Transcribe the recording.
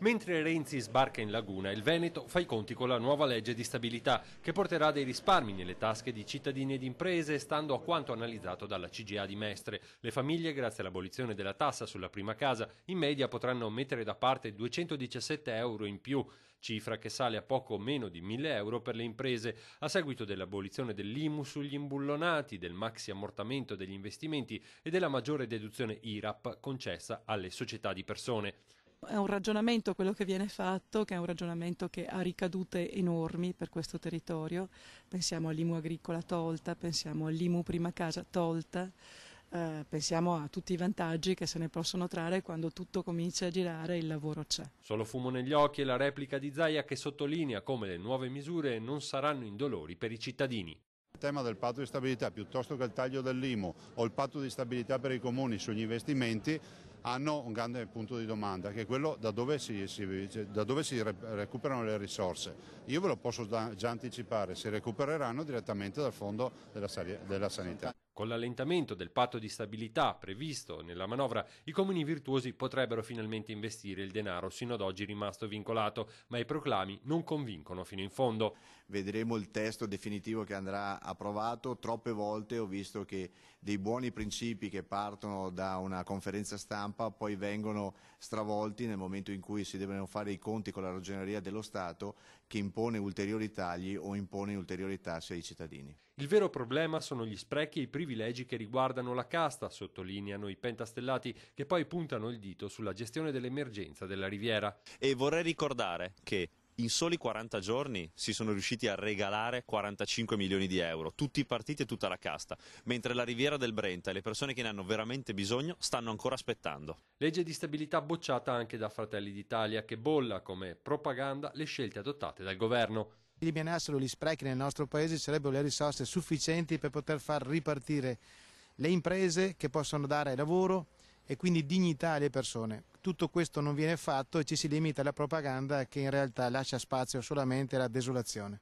Mentre Renzi sbarca in Laguna, il Veneto fa i conti con la nuova legge di stabilità che porterà dei risparmi nelle tasche di cittadini ed imprese, stando a quanto analizzato dalla CGIA di Mestre. Le famiglie, grazie all'abolizione della tassa sulla prima casa, in media potranno mettere da parte 217 euro in più, cifra che sale a poco meno di 1.000 euro per le imprese, a seguito dell'abolizione dell'IMU sugli imbullonati, del maxi ammortamento degli investimenti e della maggiore deduzione IRAP concessa alle società di persone. È un ragionamento quello che viene fatto, che è un ragionamento che ha ricadute enormi per questo territorio. Pensiamo all'IMU agricola tolta, pensiamo all'IMU prima casa tolta, pensiamo a tutti i vantaggi che se ne possono trarre quando tutto comincia a girare e il lavoro c'è. Solo fumo negli occhi e la replica di Zaia che sottolinea come le nuove misure non saranno indolori per i cittadini. Il tema del patto di stabilità piuttosto che il taglio dell'IMU o il patto di stabilità per i comuni sugli investimenti hanno un grande punto di domanda, che è quello da dove si recuperano le risorse. Io ve lo posso già anticipare, si recupereranno direttamente dal fondo della sanità. Con l'allentamento del patto di stabilità previsto nella manovra, i comuni virtuosi potrebbero finalmente investire il denaro sino ad oggi rimasto vincolato, ma i proclami non convincono fino in fondo. Vedremo il testo definitivo che andrà approvato. Troppe volte ho visto che dei buoni principi che partono da una conferenza stampa poi vengono stravolti nel momento in cui si devono fare i conti con la Ragioneria dello Stato, che impone ulteriori tagli o impone ulteriori tasse ai cittadini. Il vero problema sono gli sprechi e i privilegi che riguardano la casta, sottolineano i pentastellati, che poi puntano il dito sulla gestione dell'emergenza della Riviera. E vorrei ricordare che in soli 40 giorni si sono riusciti a regalare 45 milioni di euro, tutti i partiti e tutta la casta, mentre la Riviera del Brenta e le persone che ne hanno veramente bisogno stanno ancora aspettando. Legge di stabilità bocciata anche da Fratelli d'Italia, che bolla come propaganda le scelte adottate dal governo. Se eliminassero gli sprechi nel nostro paese ci sarebbero le risorse sufficienti per poter far ripartire le imprese che possono dare lavoro e quindi dignità alle persone. Tutto questo non viene fatto e ci si limita alla propaganda che in realtà lascia spazio solamente alla desolazione.